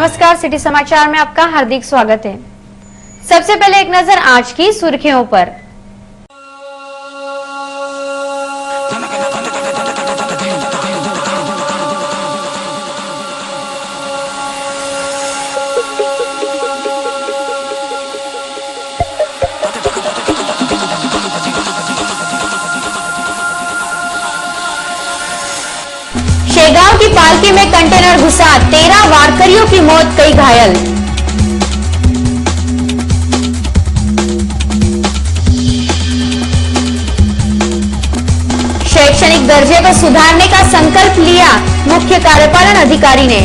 नमस्कार, सिटी समाचार में आपका हार्दिक स्वागत है। सबसे पहले एक नजर आज की सुर्खियों पर। शेगांव की पालकी में कंटेनर घुसा, 13 वारकरियों की मौत, कई घायल। शैक्षणिक दर्जे को सुधारने का संकल्प लिया मुख्य कार्यपालन अधिकारी ने।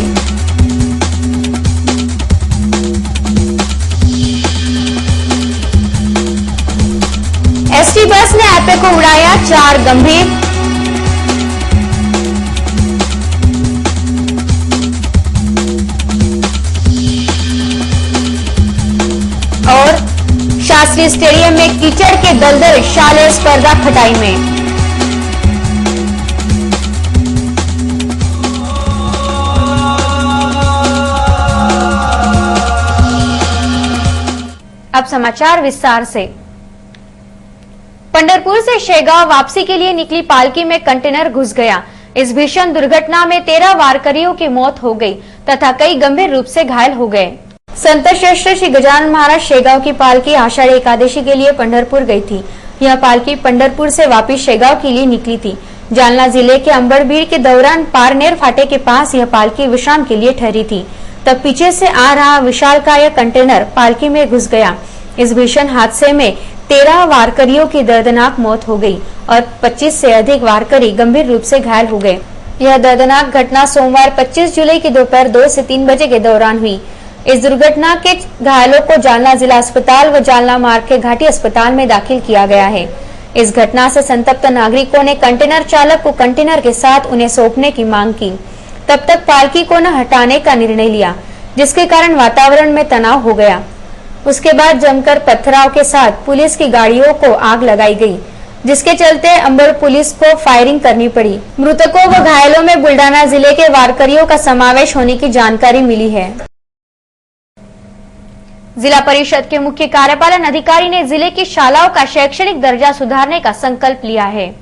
एसटी बस ने एपे को उड़ाया, 4 गंभीर। और शास्त्री स्टेडियम में कीचड़ के दलदल, शालेय स्पर्धा खटाई में। अब समाचार विस्तार से। पंढरपुर से शेगांव वापसी के लिए निकली पालकी में कंटेनर घुस गया। इस भीषण दुर्घटना में 13 वारकरियों की मौत हो गई तथा कई गंभीर रूप से घायल हो गए। संत श्रेष्ठ श्री गजानन महाराज शेगांव की पालकी आषाढ़ी एकादशी के लिए पंढरपुर गई थी। यह पालकी पंढरपुर से वापस शेगांव के लिए निकली थी। जालना जिले के अंबरबीड़ के दौरान पारनेर फाटे के पास यह पालकी विश्राम के लिए ठहरी थी। तब पीछे से आ रहा विशालकाय कंटेनर पालकी में घुस गया। इस भीषण हादसे में 13 वारकरियों की दर्दनाक मौत हो गई और 25 से अधिक वारकरी गंभीर रूप से घायल हो गए। यह दर्दनाक घटना सोमवार 25 जुलाई की दोपहर 2 से 3 बजे के दौरान हुई। इस दुर्घटना के घायलों को जालना जिला अस्पताल व जालना मार्ग के घाटी अस्पताल में दाखिल किया गया है। इस घटना से संतप्त नागरिकों ने कंटेनर चालक को कंटेनर के साथ उन्हें सौंपने की मांग की। तब तक पालकी को न हटाने का निर्णय लिया, जिसके कारण वातावरण में तनाव हो गया। उसके बाद जमकर पथराव के साथ पुलिस की गाड़ियों को आग लगाई गई, जिसके चलते अंबर पुलिस को फायरिंग करनी पड़ी। मृतकों व घायलों में बुल्डाना जिले के वारकरियों का समावेश होने की जानकारी मिली है। जिला परिषद के मुख्य कार्यपालन अधिकारी ने जिले की शालाओं का शैक्षणिक दर्जा सुधारने का संकल्प लिया है।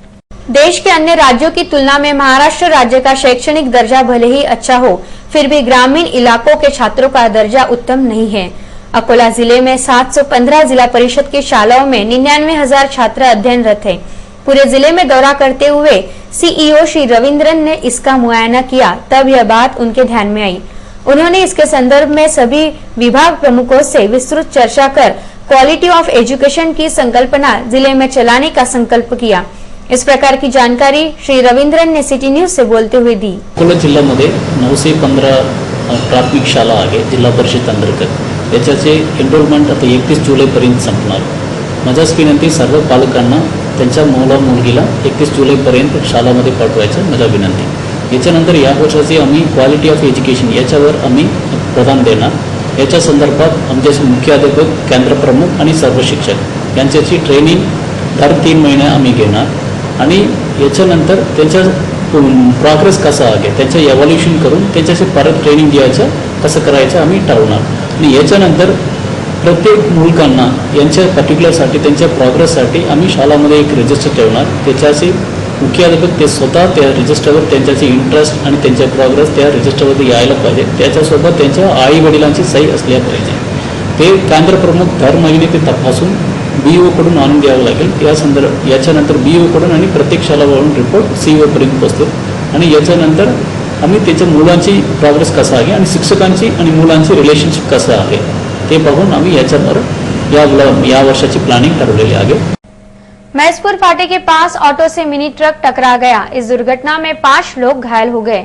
देश के अन्य राज्यों की तुलना में महाराष्ट्र राज्य का शैक्षणिक दर्जा भले ही अच्छा हो, फिर भी ग्रामीण इलाकों के छात्रों का दर्जा उत्तम नहीं है। अकोला जिले में 715 जिला परिषद की शालाओं में 99,000 छात्र अध्ययनरत हैं। पूरे जिले में दौरा करते हुए सीईओ श्री रविंद्रन ने इसका मुआयना किया, तब यह बात उनके ध्यान में आई। उन्होंने इसके संदर्भ में सभी विभाग प्रमुखों से विस्तृत चर्चा कर क्वालिटी ऑफ एजुकेशन की संकल्पना जिले में चलाने का संकल्प किया। इस प्रकार की जानकारी श्री रविंद्रन ने सिटी न्यूज से बोलते हुए दी। अकोला जिल्ह्यामध्ये 9 से 15 प्राथमिक शाळा आहे जिल्हा परिषद अंतर्गत। याच्याचे एनरोलमेंट आता 31 जुलैपर्यंत संपणार। माझ्याच विनंती सर्व पालकांना त्यांच्या मुला-मुलगीला 31 जुलैपर्यंत शाळामध्ये पाठवायचं माझा विनंती। याच्यानंतर या वर्षाची आम्ही क्वालिटी ऑफ एज्युकेशन याच्यावर आम्ही प्रदान देणार। याच्या संदर्भात आमचे मुख्याध्यापक, केंद्र प्रमुख आणि सर्व शिक्षक यांच्याची ट्रेनिंग दर 3 महिने आम्ही घेणार आणि याच्यानंतर त्यांचा प्रोग्रेस कसा आहे त्याचं इव्हॅल्युएशन करून त्याच्याशी परत ट्रेनिंग द्यायचं कसं करायचं आम्ही ठरवणार। आणि याच्यानंतर प्रत्येक मुलकांना यांच्या पर्टिक्युलरसाठी त्यांच्या प्रोग्रेससाठी आम्ही शाळामध्ये एक रजिस्टर ठेवणार। त्याच्याशी मुख्याध्यापक ते स्वतः त्या रजिस्टरवर त्यांच्याची इंटरेस्ट आणि त्यांच्या प्रोग्रेस त्या रजिस्टरवरती यायला पाहिजे। त्याच्यासोबत त्यांच्या आई वडिलांची सही असल्या पाहिजे। ते केंद्र प्रमुख दर महिने ते तपासून बीईओ कडून आणून द्यावं लागेल। याच्यानंतर बीईओ कडून आणि प्रत्येक शाळेवरून रिपोर्ट सीईओ पर्यंत पोहोचतो आणि याच्यानंतर आम्ही त्याच्या मुलांची प्रोग्रेस कसा आहे आणि शिक्षकांची आणि मुलांची रिलेशनशिप कसं आहे ते बघून आम्ही याच्यावर या वर्षाची प्लानिंग ठरवलेली आहे। मैसपुर फाटे के पास ऑटो से मिनी ट्रक टकरा गया। इस दुर्घटना में 5 लोग घायल हो गए।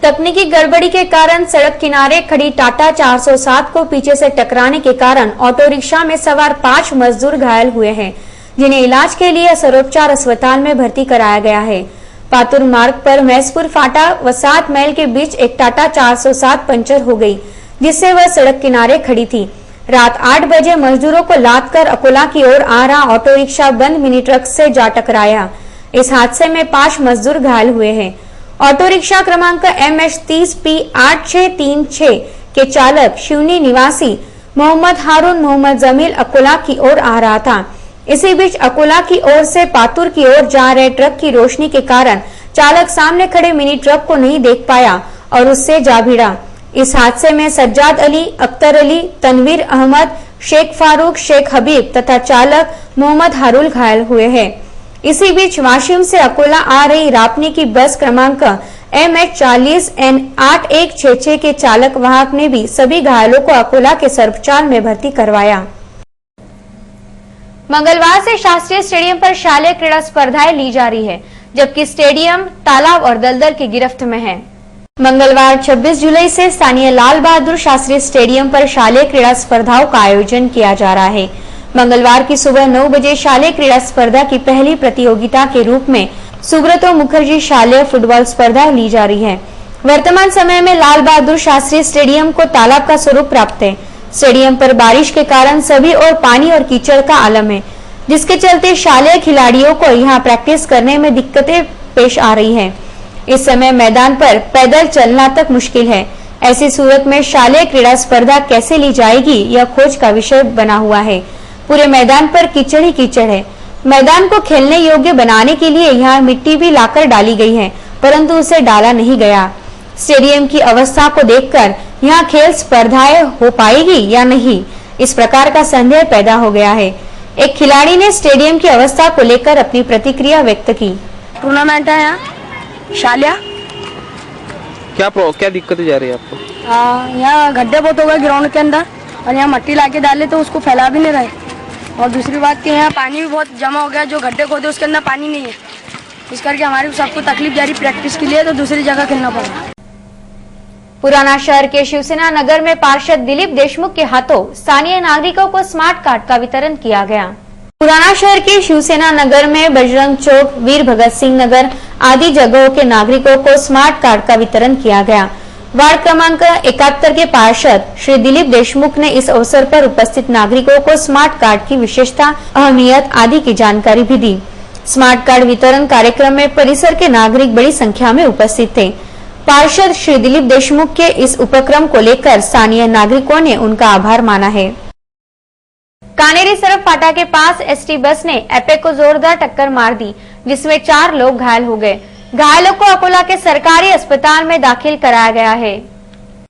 तकनीकी गड़बड़ी के कारण सड़क किनारे खड़ी टाटा 407 को पीछे से टकराने के कारण ऑटो रिक्शा में सवार 5 मजदूर घायल हुए हैं, जिन्हें इलाज के लिए सर्वोपचार अस्पताल में भर्ती कराया गया है। पातुर मार्ग पर मैसपुर फाटा व 7 माइल के बीच एक टाटा 407 पंचर हो गई, जिससे वह सड़क किनारे खड़ी थी। रात 8 बजे मजदूरों को लादकर अकोला की ओर आ रहा ऑटो रिक्शा बंद मिनी ट्रक से जा टकराया। इस हादसे में 5 मजदूर घायल हुए हैं। ऑटो रिक्शा क्रमांक MH30P8636 के चालक शिवनी निवासी मोहम्मद हारून मोहम्मद जमील अकोला की ओर आ रहा था। इसी बीच अकोला की ओर से पातुर की ओर जा रहे ट्रक की रोशनी के कारण चालक सामने खड़े मिनी ट्रक को नहीं देख पाया और उससे जा भिड़ा। इस हादसे में सज्जाद अली, अख्तर अली, तनवीर अहमद, शेख फारूक, शेख हबीब तथा चालक मोहम्मद हारून घायल हुए हैं। इसी बीच वाशिम से अकोला आ रही रापनी की बस क्रमांक MH40N8166 के चालक वाहक ने भी सभी घायलों को अकोला के सर्वचार में भर्ती करवाया। मंगलवार से शास्त्रीय स्टेडियम पर शालेय क्रीड़ा स्पर्धाएं ली जा रही है, जबकि स्टेडियम तालाब और दलदल की गिरफ्त में है। मंगलवार 26 जुलाई से स्थानीय लाल बहादुर शास्त्री स्टेडियम पर शालेय क्रीड़ा स्पर्धाओं का आयोजन किया जा रहा है। मंगलवार की सुबह 9 बजे शालेय क्रीड़ा स्पर्धा की पहली प्रतियोगिता के रूप में सुब्रतो मुखर्जी शालेय फुटबॉल स्पर्धा ली जा रही है। वर्तमान समय में लाल बहादुर शास्त्री स्टेडियम को तालाब का स्वरूप प्राप्त है। स्टेडियम पर बारिश के कारण सभी ओर पानी और कीचड़ का आलम है, जिसके चलते शालेय खिलाड़ियों को यहां प्रैक्टिस करने में दिक्कतें पेश आ रही है। इस समय मैदान पर पैदल चलना तक मुश्किल है। ऐसी सूरत में शालेय क्रीड़ा स्पर्धा कैसे ली जाएगी, यह खोज का विषय बना हुआ है। पूरे मैदान पर कीचड़ ही कीचड़ है। मैदान को खेलने योग्य बनाने के लिए यहाँ मिट्टी भी लाकर डाली गई है, परंतु उसे डाला नहीं गया। स्टेडियम की अवस्था को देखकर यहाँ खेल स्पर्धाएं हो पाएगी या नहीं, इस प्रकार का संदेह पैदा हो गया है। एक खिलाड़ी ने स्टेडियम की अवस्था को लेकर अपनी प्रतिक्रिया व्यक्त की। टूर्नामेंट है यहाँ शालिया। क्या दिक्कतें जा रही है आपको? यहाँ गड्ढे बहुत हो गए ग्राउंड के अंदर और यहाँ मट्टी लाके डाले तो उसको फैला भी नहीं रहे। और दूसरी बात कि यहाँ पानी भी बहुत जमा हो गया, जो गड्ढे खोदे उसके अंदर पानी नहीं है। इस करके हमारी सबको तकलीफ जा रही प्रैक्टिस के लिए, तो दूसरी जगह खेलना पड़ा। पुराना शहर के शिवसेना नगर में पार्षद दिलीप देशमुख के हाथों स्थानीय नागरिकों को स्मार्ट कार्ड का वितरण किया गया। पुराना शहर के शिवसेना नगर में बजरंग चौक, वीर भगत सिंह नगर आदि जगहों के नागरिकों को स्मार्ट कार्ड का वितरण किया गया। वार्ड क्रमांक 71 के पार्षद श्री दिलीप देशमुख ने इस अवसर पर उपस्थित नागरिकों को स्मार्ट कार्ड की विशेषता, अहमियत आदि की जानकारी भी दी। स्मार्ट कार्ड वितरण कार्यक्रम में परिसर के नागरिक बड़ी संख्या में उपस्थित थे। पार्षद श्री दिलीप देशमुख के इस उपक्रम को लेकर स्थानीय नागरिकों ने उनका आभार माना है। कानेरी सरफ फाटा के पास एसटी बस ने एपे को जोरदार टक्कर मार दी, जिसमें 4 लोग घायल हो गए। घायलों को अकोला के सरकारी अस्पताल में दाखिल कराया गया है।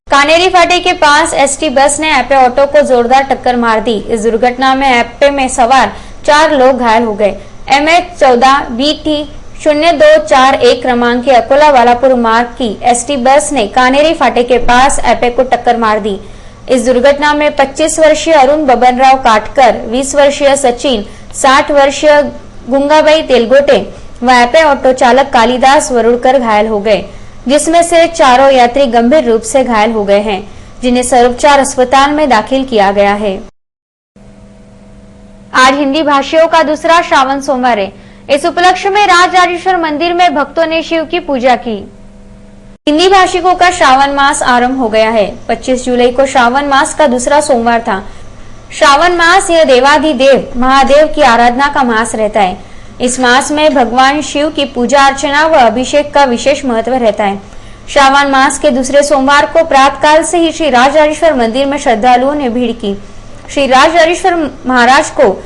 कानेरी फाटे के पास एसटी बस ने एपे ऑटो को जोरदार टक्कर मार दी। इस दुर्घटना में एपे में सवार 4 लोग घायल हो गए। MH14BT0241 क्रमांक के अकोला वालापुर मार्ग की एसटी बस ने कानेरी फाटे के पास एपे को टक्कर मार दी। इस दुर्घटना में 25 वर्षीय अरुण बबनराव काटकर, 20 वर्षीय सचिन, 60 वर्षीय गुंगाबाई तेलगोटे व एपे ऑटो चालक कालिदास वरुड़कर घायल हो गए, जिसमें से चारों यात्री गंभीर रूप से घायल हो गए हैं, जिन्हें सर्वोपचार अस्पताल में दाखिल किया गया है। आज हिंदी भाषियों का दूसरा श्रावण सोमवार है। इस उपलक्ष्य में राजराजेश्वर मंदिर में भक्तों ने शिव की पूजा की। हिंदी भाषिकों का श्रावण मास आरंभ हो गया है। 25 जुलाई को श्रावण मास का दूसरा सोमवार था। श्रावण मास यह देवाधिदेव महादेव की आराधना का मास रहता है। इस मास में भगवान शिव की पूजा अर्चना व अभिषेक का विशेष महत्व रहता है। श्रावण मास के दूसरे सोमवार को प्रातःकाल से ही श्री राजराजेश्वर मंदिर में श्रद्धालुओं ने भीड़ की। श्री राजराजेश्वर महाराज को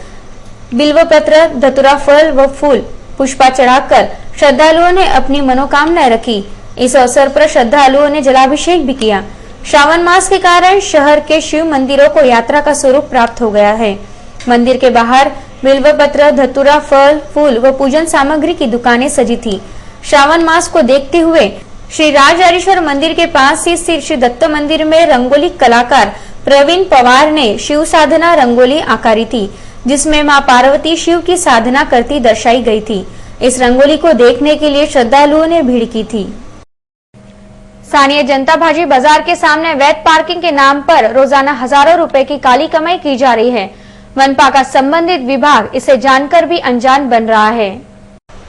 बिल्वपत्र, धतूरा फल व फूल पुष्पा चढ़ाकर श्रद्धालुओं ने अपनी मनोकामनाएं रखी। इस अवसर पर श्रद्धालुओं ने जलाभिषेक भी किया। श्रावण मास के कारण शहर के शिव मंदिरों को यात्रा का स्वरूप प्राप्त हो गया है। मंदिर के बाहर बिल्वपत्र, धतूरा फल, फूल व पूजन सामग्री की दुकानें सजी थी। श्रावण मास को देखते हुए श्री राजराजेश्वर मंदिर के पास ही स्थित श्री दत्त मंदिर में रंगोली कलाकार प्रवीण पवार ने शिव साधना रंगोली आकारी थी, जिसमें मां पार्वती शिव की साधना करती दर्शाई गई थी। इस रंगोली को देखने के लिए श्रद्धालुओं ने भीड़ की थी। स्थानीय जनता भाजी बाजार के सामने अवैध पार्किंग के नाम पर रोजाना हजारों रुपए की काली कमाई की जा रही है। मनपा का संबंधित विभाग इसे जानकर भी अनजान बन रहा है।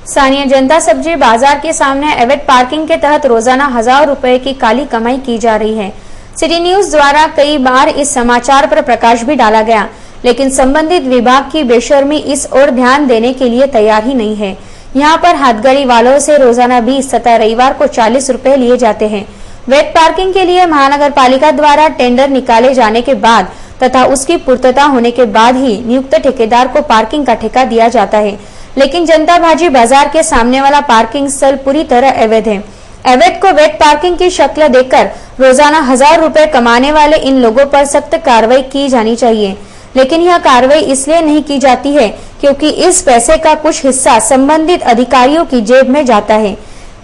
स्थानीय जनता सब्जी बाजार के सामने अवैध पार्किंग के तहत रोजाना हजारों रुपए की काली कमाई की जा रही है। सिटी न्यूज द्वारा कई बार इस समाचार पर प्रकाश भी डाला गया, लेकिन संबंधित विभाग की बेशर्मी इस ओर ध्यान देने के लिए तैयार ही नहीं है। यहाँ पर हाथगाड़ी वालों से रोजाना 20 तथा रविवार को 40 रुपए लिए जाते हैं। वैध पार्किंग के लिए महानगर पालिका द्वारा टेंडर निकाले जाने के बाद तथा उसकी पूर्तता होने के बाद ही नियुक्त ठेकेदार को पार्किंग का ठेका दिया जाता है। लेकिन जनता भाजी बाजार के सामने वाला पार्किंग स्थल पूरी तरह अवैध है। अवैध को वैध पार्किंग की शक्ल देकर रोजाना 1000 रुपए कमाने वाले इन लोगों पर सख्त कार्रवाई की जानी चाहिए। लेकिन यह कार्रवाई इसलिए नहीं की जाती है क्योंकि इस पैसे का कुछ हिस्सा संबंधित अधिकारियों की जेब में जाता है।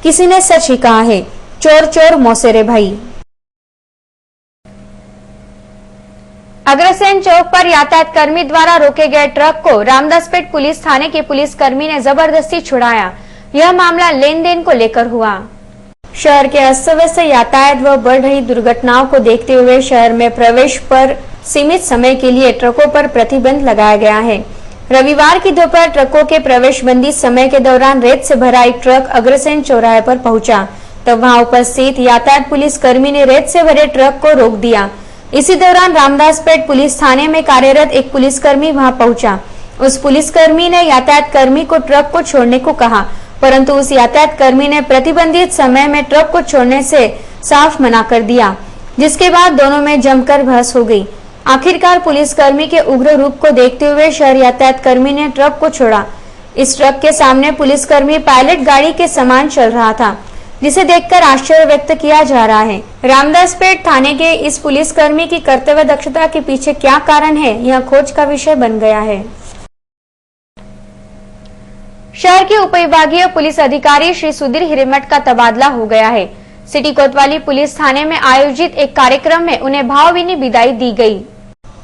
किसी ने सच ही कहा है, चोर चोर मौसेरे भाई। अग्रसेन चौक पर यातायात कर्मी द्वारा रोके गए ट्रक को रामदासपेट पुलिस थाने के पुलिस कर्मी ने जबरदस्ती छुड़ाया। यह मामला लेन देन को लेकर हुआ। शहर के अस्त व्यस्त यातायात व बढ़ रही दुर्घटनाओं को देखते हुए शहर में प्रवेश पर सीमित समय के लिए ट्रकों पर प्रतिबंध लगाया गया है। रविवार की दोपहर ट्रकों के प्रवेशबंदी समय के दौरान रेत से भरा एक ट्रक अग्रसेन चौराहे पर पहुंचा। तब वहां उपस्थित यातायात पुलिस कर्मी ने रेत से भरे ट्रक को रोक दिया। इसी दौरान रामदासपेट पुलिस थाने में कार्यरत एक पुलिसकर्मी वहां पहुंचा। उस पुलिसकर्मी ने यातायात कर्मी को ट्रक को छोड़ने को कहा, परंतु उस यातायात कर्मी ने प्रतिबंधित समय में ट्रक को छोड़ने से साफ मना कर दिया, जिसके बाद दोनों में जमकर बहस हो गई। आखिरकार पुलिसकर्मी के उग्र रूप को देखते हुए शहर यातायात कर्मी ने ट्रक को छोड़ा। इस ट्रक के सामने पुलिसकर्मी पायलट गाड़ी के समान चल रहा था, जिसे देखकर आश्चर्य व्यक्त किया जा रहा है। रामदासपेट थाने के इस पुलिसकर्मी की कर्तव्य दक्षता के पीछे क्या कारण है, यह खोज का विषय बन गया है। शहर के उपविभागीय पुलिस अधिकारी श्री सुधीर हिरेमठ का तबादला हो गया है। सिटी कोतवाली पुलिस थाने में आयोजित एक कार्यक्रम में उन्हें भावभीनी विदाई दी गई।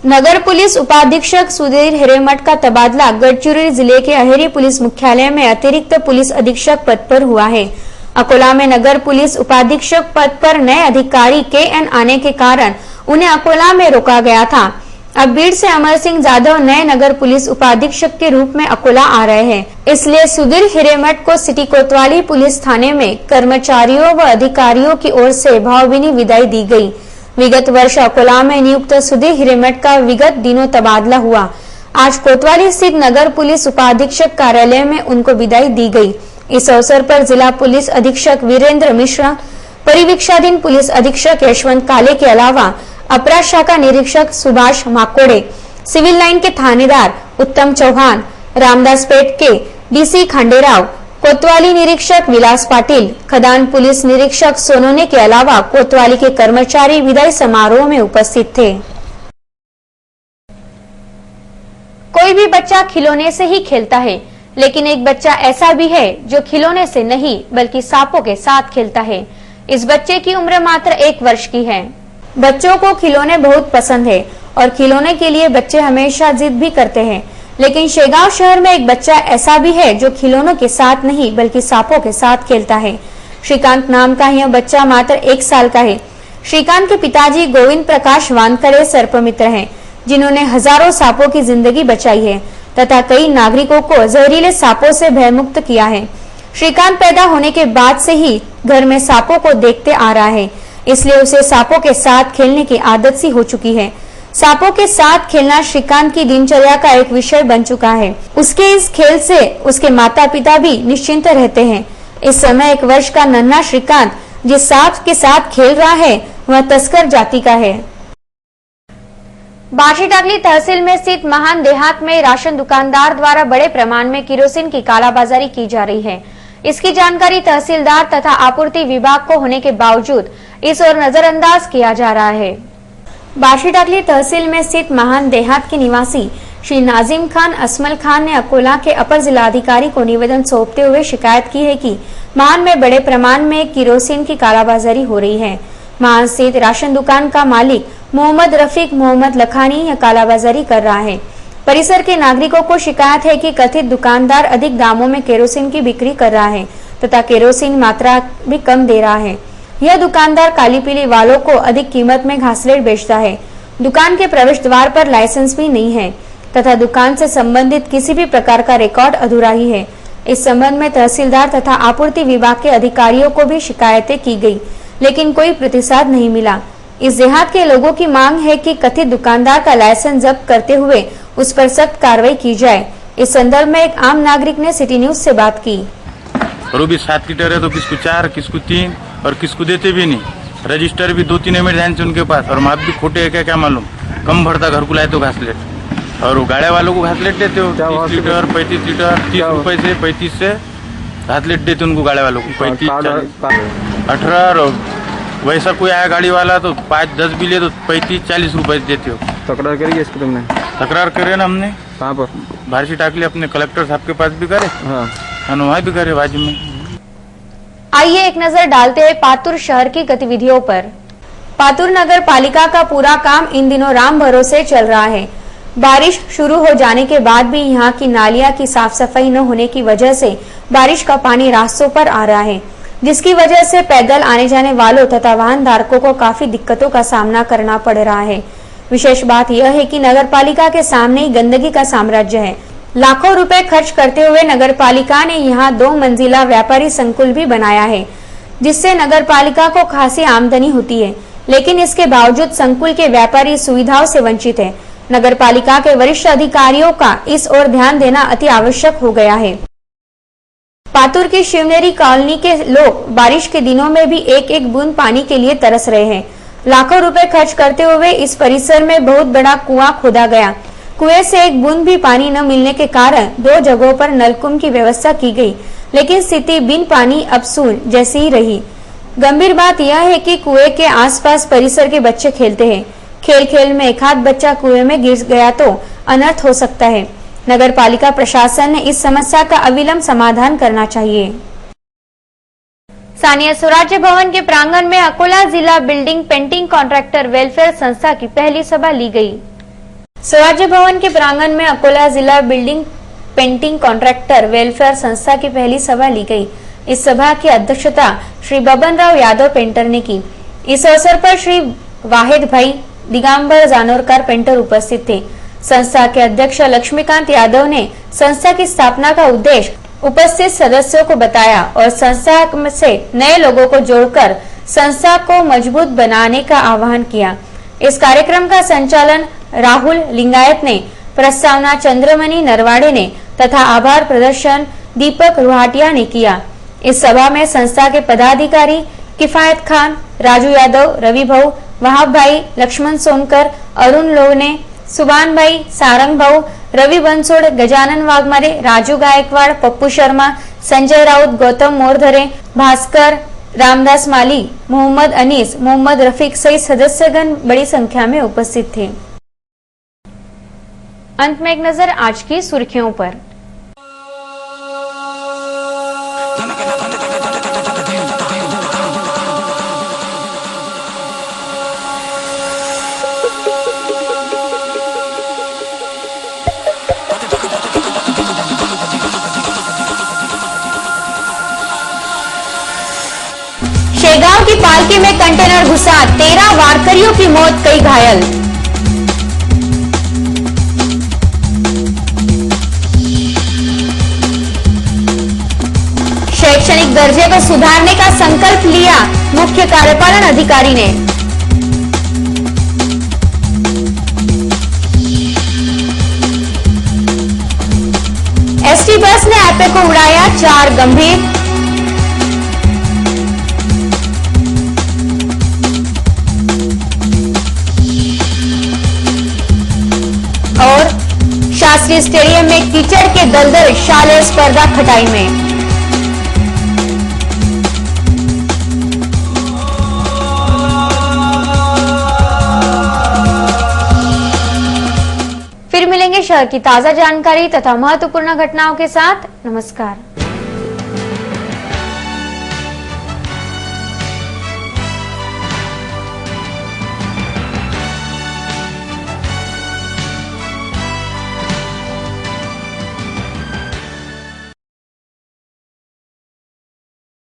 नगर पुलिस उपाधीक्षक सुधीर हिरेमठ का तबादला गढ़चिरौली जिले के अहेरी पुलिस मुख्यालय में अतिरिक्त पुलिस अधीक्षक पद पर हुआ है। अकोला में नगर पुलिस उपाधीक्षक पद पर नए अधिकारी KN आने के कारण उन्हें अकोला में रोका गया था। अब बीड़ से अमर सिंह जाधव नए नगर पुलिस उपाधीक्षक के रूप में अकोला आ रहे हैं, इसलिए सुधीर हिरेमठ को सिटी कोतवाली पुलिस थाने में कर्मचारियों व अधिकारियों की ओर से भावभीनी विदाई दी गई। विगत वर्ष अकोला में नियुक्त सुधीर हिरेमठ का विगत दिनों तबादला हुआ। आज कोतवाली स्थित नगर पुलिस उपाधीक्षक कार्यालय में उनको विदाई दी गई। इस अवसर पर जिला पुलिस अधीक्षक वीरेंद्र मिश्रा, परिवीक्षाधीन पुलिस अधीक्षक यशवंत काले के अलावा अपराध शाखा निरीक्षक सुभाष माकोड़े, सिविल लाइन के थानेदार उत्तम चौहान, रामदासपेट के DC खंडेराव, कोतवाली निरीक्षक विलास पाटिल, खदान पुलिस निरीक्षक सोनोने के अलावा कोतवाली के कर्मचारी विदाई समारोह में उपस्थित थे। कोई भी बच्चा खिलौने से ही खेलता है, लेकिन एक बच्चा ऐसा भी है जो खिलौने से नहीं बल्कि सांपों के साथ खेलता है। इस बच्चे की उम्र मात्र 1 वर्ष की है। बच्चों को खिलौने बहुत पसंद है और खिलौने के लिए बच्चे हमेशा जिद भी करते हैं। लेकिन शेगांव शहर में एक बच्चा ऐसा भी है जो खिलौनों के साथ नहीं बल्कि सांपों के साथ खेलता है। श्रीकांत नाम का यह बच्चा मात्र 1 साल का है। श्रीकांत के पिताजी गोविंद प्रकाश वानकरे सर्पमित्र हैं, जिन्होंने हजारों सांपों की जिंदगी बचाई है तथा कई नागरिकों को जहरीले सांपों से भयमुक्त किया है। श्रीकांत पैदा होने के बाद से ही घर में सांपों को देखते आ रहा है, इसलिए उसे सांपों के साथ खेलने की आदत सी हो चुकी है। सांपों के साथ खेलना श्रीकांत की दिनचर्या का एक विषय बन चुका है। उसके इस खेल से उसके माता पिता भी निश्चिंत रहते हैं। इस समय 1 वर्ष का नन्हा श्रीकांत जिस सांप के साथ खेल रहा है वह तस्कर जाति का है। बाशीटाकली तहसील में स्थित महान देहात में राशन दुकानदार द्वारा बड़े प्रमाण में किरोसिन की कालाबाजारी की जा रही है। इसकी जानकारी तहसीलदार तथा आपूर्ति विभाग को होने के बावजूद इस ओर नजरअंदाज किया जा रहा है। बाशीटाकली तहसील में स्थित महान देहात के निवासी श्री नाजिम खान असमल खान ने अकोला के अपर जिलाधिकारी को निवेदन सौंपते हुए शिकायत की है कि महान में बड़े प्रमाण में किरोसिन की कालाबाजारी हो रही है। महान स्थित राशन दुकान का मालिक मोहम्मद रफीक मोहम्मद लखानी यह कालाबाजारी कर रहा है। परिसर के नागरिकों को शिकायत है कि कथित दुकानदार अधिक दामों में केरोसिन की बिक्री कर रहा है तथा केरोसिन मात्रा भी कम दे रहा है। यह दुकानदार काली पीली वालों को अधिक कीमत में घासलेट बेचता है। दुकान के प्रवेश द्वार पर लाइसेंस भी नहीं है तथा दुकान से संबंधित किसी भी प्रकार का रिकॉर्ड अधूरा ही है। इस संबंध में तहसीलदार तथा आपूर्ति विभाग के अधिकारियों को भी शिकायतें की गई, लेकिन कोई प्रतिसाद नहीं मिला। इस देहात के लोगों की मांग है कि कथित दुकानदार का लाइसेंस जब्त करते हुए उस पर सख्त कार्रवाई की जाए। इस संदर्भ में एक आम नागरिक ने सिटी न्यूज से बात की। और वो भी 7 लीटर है तो किसको 4 किसको 3 और किसको देते भी नहीं। रजिस्टर भी 2-3 इमरजेंसी उनके पास, और माप भी खोटे है क्या मालूम। कम भरता घर को लाए तो घासलेट, और वो गाड़िया वालों को घासलेट देते हो 30 लीटर 35 लीटर 30 रुपए से 35 से घासलेट देते उनको गाड़िया वालों को 35 18। और वैसा कोई आया गाड़ी वाला तो 5-10 भी ले तो 35-40 रुपए देते हो। तकरार करी इसकी तुमने? तकरार करे ना हमने। कहाँ पर? भारसी टाकली अपने कलेक्टर साहब के पास भी करे, हाँ, वहाँ भी करे बाजू में। आइए एक नजर डालते हैं पातुर शहर की गतिविधियों पर। पातुर नगर पालिका का पूरा काम इन दिनों राम भरोसे चल रहा है। बारिश शुरू हो जाने के बाद भी यहाँ की नालियां की साफ सफाई न होने की वजह से बारिश का पानी रास्तों पर आ रहा है, जिसकी वजह से पैदल आने जाने वालों तथा वाहन धारकों को काफी दिक्कतों का सामना करना पड़ रहा है। विशेष बात यह है कि नगर पालिका के सामने ही गंदगी का साम्राज्य है। लाखों रुपए खर्च करते हुए नगर पालिका ने यहाँ 2 मंजिला व्यापारी संकुल भी बनाया है, जिससे नगर पालिका को खासी आमदनी होती है, लेकिन इसके बावजूद संकुल के व्यापारी सुविधाओं से वंचित है। नगर पालिका के वरिष्ठ अधिकारियों का इस ओर ध्यान देना अति आवश्यक हो गया है। पातुर की शिवनेरी कॉलोनी के लोग बारिश के दिनों में भी एक एक बूंद पानी के लिए तरस रहे हैं। लाखों रुपए खर्च करते हुए इस परिसर में बहुत बड़ा कुआं खोदा गया। कुएं से एक बूंद भी पानी न मिलने के कारण 2 जगहों पर नलकुंभ की व्यवस्था की गई, लेकिन स्थिति बिन पानी अबसूल जैसी ही रही। गंभीर बात यह है कि कुएं के आसपास परिसर के बच्चे खेलते हैं। खेल खेल में एक आध बच्चा कुएं में गिर गया तो अनर्थ हो सकता है। नगर पालिका प्रशासन ने इस समस्या का अविलंब समाधान करना चाहिए। स्थानीय स्वराज्य भवन के प्रांगण में अकोला जिला बिल्डिंग पेंटिंग कॉन्ट्रैक्टर वेलफेयर संस्था की पहली सभा ली गई। स्वराज्य भवन के प्रांगण में अकोला जिला बिल्डिंग पेंटिंग कॉन्ट्रैक्टर वेलफेयर संस्था की पहली सभा ली गई। इस सभा की अध्यक्षता श्री बबन राव यादव पेंटर ने की। इस अवसर पर श्री वाहिद भाई दिगंबर जानोरकर पेंटर उपस्थित थे। संस्था के अध्यक्ष लक्ष्मीकांत यादव ने संस्था की स्थापना का उद्देश्य उपस्थित सदस्यों को बताया और संस्था से नए लोगों को जोड़कर संस्था को मजबूत बनाने का आह्वान किया। इस कार्यक्रम का संचालन राहुल लिंगायत ने, प्रस्तावना चंद्रमणि नरवाड़े ने तथा आभार प्रदर्शन दीपक रुहाटिया ने किया। इस सभा में संस्था के पदाधिकारी किफायत खान, राजू यादव, रवि भाऊ, वहाब भाई, लक्ष्मण सोनकर, अरुण लोने, सुबान भाई, सारंग भाऊ, रवि बंसोड़, गजानन वाघमारे, राजू गायकवाड़, पप्पू शर्मा, संजय राउत, गौतम मोरधरे, भास्कर, रामदास माली, मोहम्मद अनीस, मोहम्मद रफीक सहित सदस्यगण बड़ी संख्या में उपस्थित थे। अंत में एक नजर आज की सुर्खियों पर। शेगांव की पालकी में कंटेनर घुसा, 13 वारकरियों की मौत, कई घायल। शैक्षणिक दर्जे को सुधारने का संकल्प लिया मुख्य कार्यपालन अधिकारी ने। एसटी बस ने ऐपे को उड़ाया, 4 गंभीर। और शास्त्री स्टेडियम में कीचड़ के दलदल, शालेय स्पर्धा खटाई में। फिर मिलेंगे शहर की ताजा जानकारी तथा महत्वपूर्ण घटनाओं के साथ। नमस्कार।